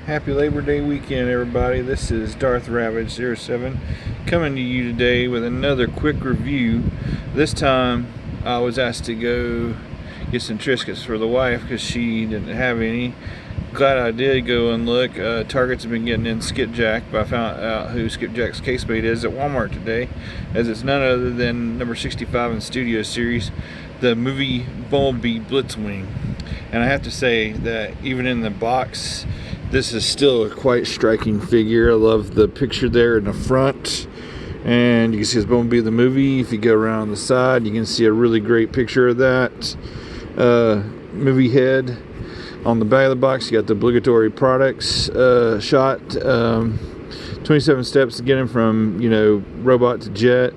Happy Labor Day weekend, everybody. This is Darth Ravage07 coming to you today with another quick review. This time I was asked to go get some Triscuits for the wife because she didn't have any. Glad I did go and look. Target's have been getting in Skipjack, but I found out who Skipjack's case mate is at Walmart today, as it's none other than number 65 in Studio Series, the movie Bumblebee Blitzwing. And I have to say that even in the box, this is still a quite striking figure. I love the picture there in the front, and you can see it's Bumblebee the movie. If you go around the side, you can see a really great picture of that movie head. On the back of the box, you got the obligatory products shot. 27 steps to get him from, robot to jet.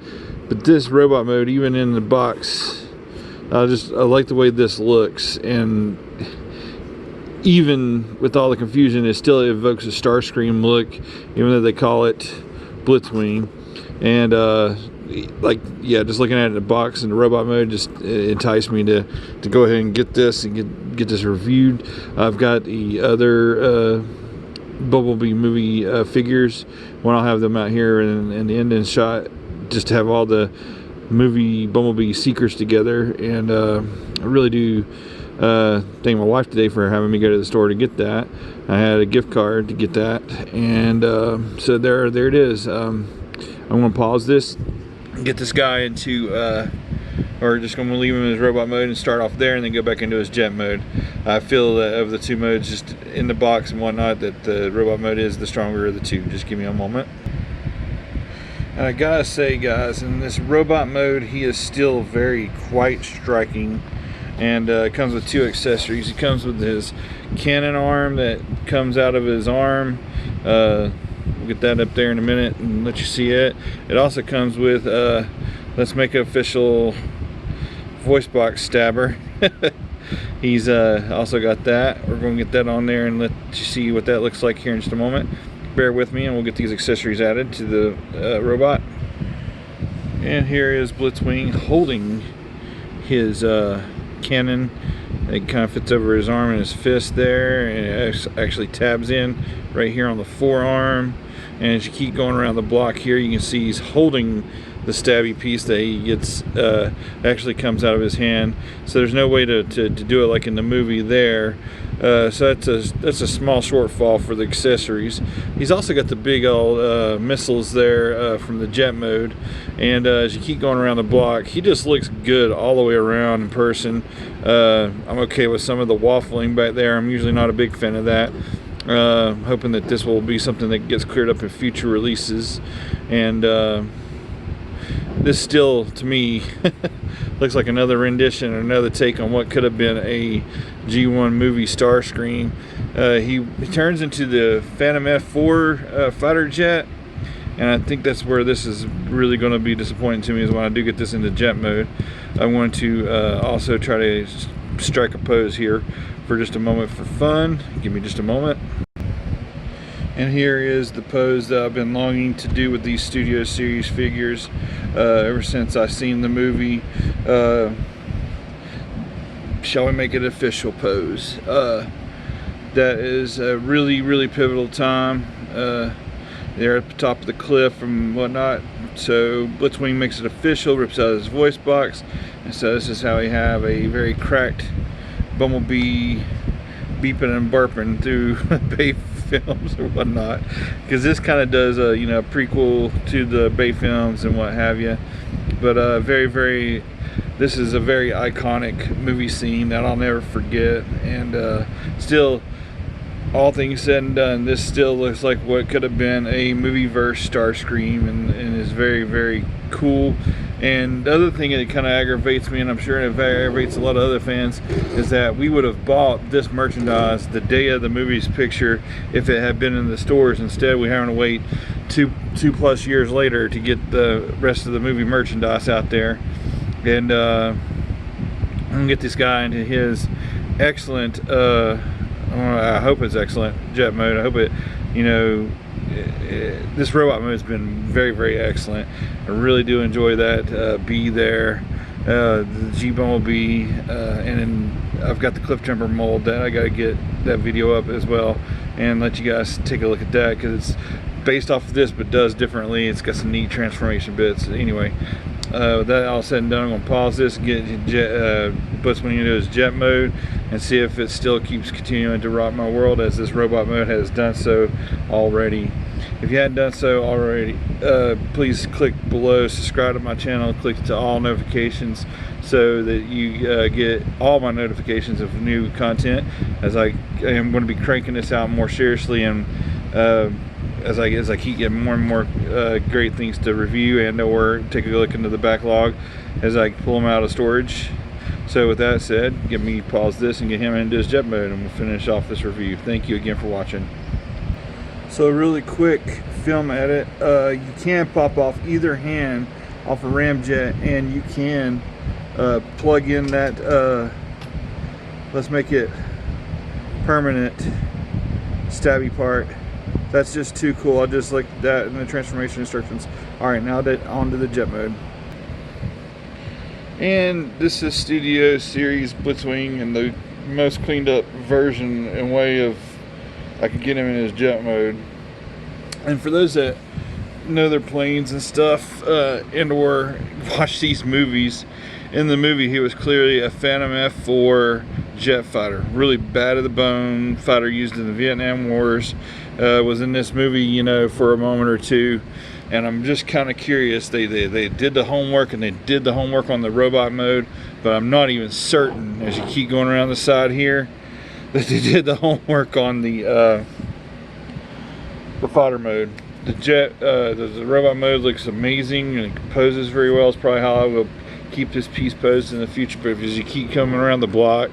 But this robot mode, even in the box, I like the way this looks, and even with all the confusion, it still evokes a Starscream look, even though they call it Blitzwing. And just looking at it in the box in the robot mode just enticed me to go ahead and get this and get this reviewed. I've got the other Bumblebee movie figures. When I'll have them out here in the end shot, just to have all the movie Bumblebee seekers together. And I really do thank my wife today for having me go to the store to get that. I had a gift card to get that, and so there it is. I'm going to pause this, get this guy into or just going to leave him in his robot mode and start off there, and then go back into his jet mode. I feel that of the two modes, just in the box and whatnot, that the robot mode is the stronger of the two. Just give me a moment. And I gotta say, guys, in this robot mode, he is still quite striking. And it comes with two accessories. He comes with his cannon arm that comes out of his arm. We'll get that up there in a minute and let you see it. It also comes with, let's make it official, voice box stabber. He's also got that. We're going to get that on there and let you see what that looks like here in just a moment. Bear with me and we'll get these accessories added to the robot. And here is Blitzwing holding his cannon. It kind of fits over his arm and his fist there, and it actually tabs in right here on the forearm. And as you keep going around the block here, you can see he's holding the stabby piece that he gets actually comes out of his hand. So there's no way to do it like in the movie there. So that's a small shortfall for the accessories. He's also got the big old missiles there from the jet mode. And as you keep going around the block, he just looks good all the way around in person. I'm okay with some of the waffling back there. I'm usually not a big fan of that. Hoping that this will be something that gets cleared up in future releases. And this still, to me, looks like another rendition or another take on what could have been a G1 movie Starscream. He turns into the Phantom F4 fighter jet, and I think that's where this is really going to be disappointing to me, is when I do get this into jet mode. I want to also try to strike a pose here for just a moment for fun. Give me just a moment. And here is the pose that I've been longing to do with these Studio Series figures ever since I've seen the movie. Shall we make it official pose? That is a really pivotal time. They're at the top of the cliff and whatnot. So Blitzwing makes it official, rips out his voice box, and so this is how we have a very cracked Bumblebee beeping and burping through Bay films or whatnot, because this kind of does a prequel to the Bay films and what have you. But this is a very iconic movie scene that I'll never forget. And still, all things said and done, this still looks like what could have been a movie-verse Starscream, and is very cool. And the other thing that kind of aggravates me, and I'm sure it aggravates a lot of other fans, is that we would have bought this merchandise the day of the movie's picture if it had been in the stores. Instead, we're having to wait two plus years later to get the rest of the movie merchandise out there. And I'm gonna get this guy into his excellent, I hope it's excellent jet mode. I hope it, this robot mode has been very excellent. I really do enjoy that bee there. the G Bumblebee, and then I've got the cliff jumper mold that I got to get that video up as well and let you guys take a look at that, because it's based off of this but does differently. It's got some neat transformation bits. Anyway, that all said and done, I'm going to pause this and get Blitzwing into his jet mode and see if it still keeps continuing to rock my world as this robot mode has done so already. If you hadn't done so already, please click below, subscribe to my channel, click to all notifications so that you get all my notifications of new content, as I am going to be cranking this out more seriously, and as I keep getting more and more great things to review and or take a look into the backlog as I pull them out of storage. So with that said, get me pause this and get him into his jet mode, and we'll finish off this review. Thank you again for watching. So really quick film edit, you can pop off either hand off a ramjet, and you can plug in that, let's make it permanent stabby part. That's just too cool. I just like that in the transformation instructions. Alright, now that onto the jet mode. And this is Studio Series Blitzwing in the most cleaned up version and way of I could get him in his jet mode. And for those that know their planes and stuff, and or watch these movies, in the movie he was clearly a Phantom F4 jet fighter, really bad to the bone fighter used in the Vietnam Wars. Was in this movie, you know, for a moment or two, and I'm just kind of curious. They did the homework, and they did the homework on the robot mode, but I'm not even certain, as you keep going around the side here, that they did the homework on the fighter mode. The jet, the robot mode looks amazing and it poses very well. It's probably how I will keep this piece posed in the future. But as you keep coming around the block,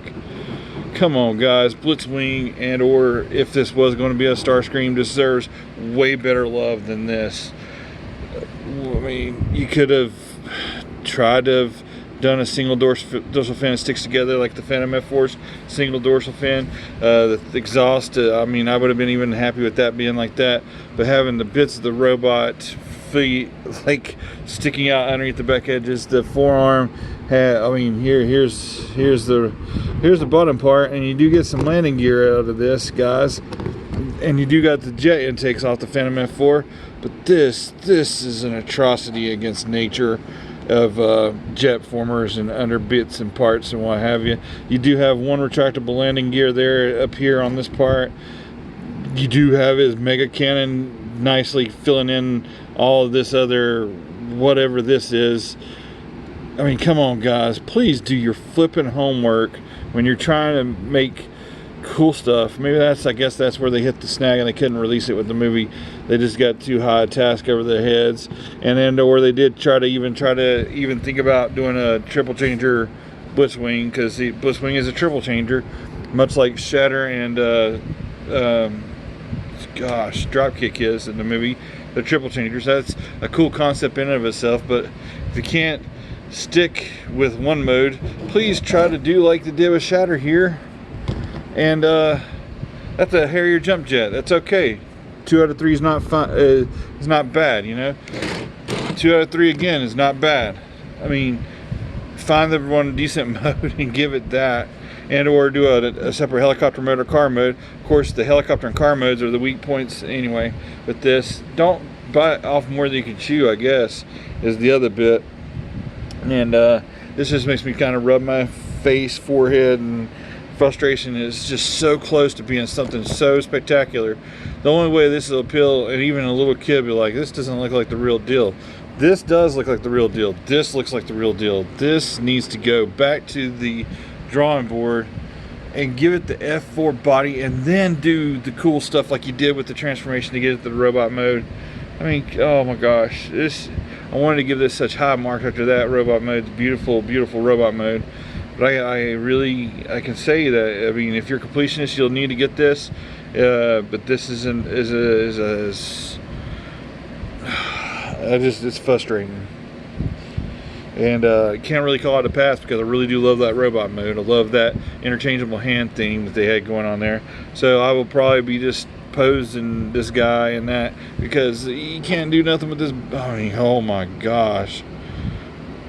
come on guys, Blitzwing, and or if this was going to be a Starscream, deserves way better love than this. I mean, you could have tried to have done a single dorsal fin that sticks together like the Phantom F4's single dorsal fin. The exhaust, I mean, I would have been even happy with that being like that, but having the bits of the robot feet like sticking out underneath the back edges, the forearm had, I mean, here's the bottom part, and you do get some landing gear out of this, guys, and you do got the jet intakes off the Phantom F4, but this is an atrocity against nature of jet formers and under bits and parts and what have you. You do have one retractable landing gear there up here on this part. You do have his mega cannon nicely filling in all of this other whatever this is. I mean, come on guys, please do your flipping homework when you're trying to make cool stuff. Maybe that's, I guess that's where they hit the snag and they couldn't release it with the movie. They just got too high a task over their heads, and then or they did try to even think about doing a triple changer Blitzwing, because the Blitzwing is a triple changer, much like Shatter and gosh, Dropkick is in the movie. They're triple changers. That's a cool concept in and of itself, but if you can't stick with one mode, please try to do like they did with Shatter here. And that's a Harrier jump jet. That's okay. 2 out of 3 is not fun. It's not bad, you know. 2 out of 3 again is not bad. I mean, find the one decent mode and give it that, and or do a separate helicopter mode or car mode. Of course, the helicopter and car modes are the weak points anyway. But this, don't bite off more than you can chew, I guess, is the other bit. And this just makes me kind of rub my face, forehead, and frustration is just so close to being something so spectacular. The only way this will appeal, and even a little kid be like, this doesn't look like the real deal. This does look like the real deal. This looks like the real deal. This needs to go back to the drawing board and give it the F4 body, and then do the cool stuff like you did with the transformation to get it to the robot mode. I mean, oh my gosh, I wanted to give this such high marks after that robot mode. It's beautiful, beautiful robot mode. But I can say that, I mean, if you're a completionist, you'll need to get this. But this it's frustrating. And I can't really call it a pass, because I really do love that robot mode. I love that interchangeable hand thing that they had going on there. So I will probably be just posing this guy and that, because you can't do nothing with this. I mean, oh my gosh.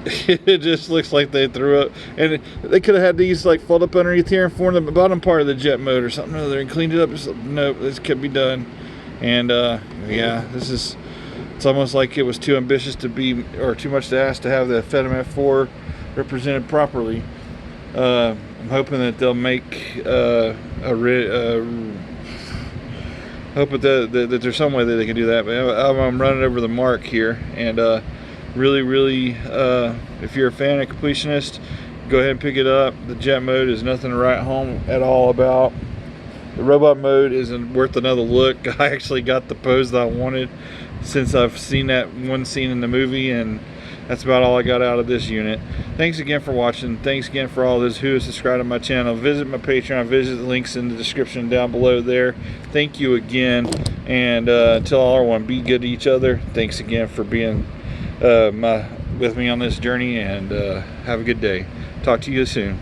It just looks like they threw up, and they could have had these like fold up underneath here and form the bottom part of the jet motor or something or other and cleaned it up. Just, nope, this could be done. And yeah, it's almost like it was too ambitious to be, or too much to ask to have the Fedem F4 represented properly. I'm hoping that they'll make hoping that there's some way that they can do that. But I'm running over the mark here, and really, if you're a fan of Completionist, go ahead and pick it up. The jet mode is nothing to write home at all about. The robot mode isn't worth another look. I actually got the pose that I wanted since I've seen that one scene in the movie, and that's about all I got out of this unit. Thanks again for watching. Thanks again for all those who have subscribed to my channel. Visit my Patreon. Visit the links in the description down below there. Thank you again, and tell everyone, be good to each other. Thanks again for being with me on this journey, and have a good day. Talk to you soon.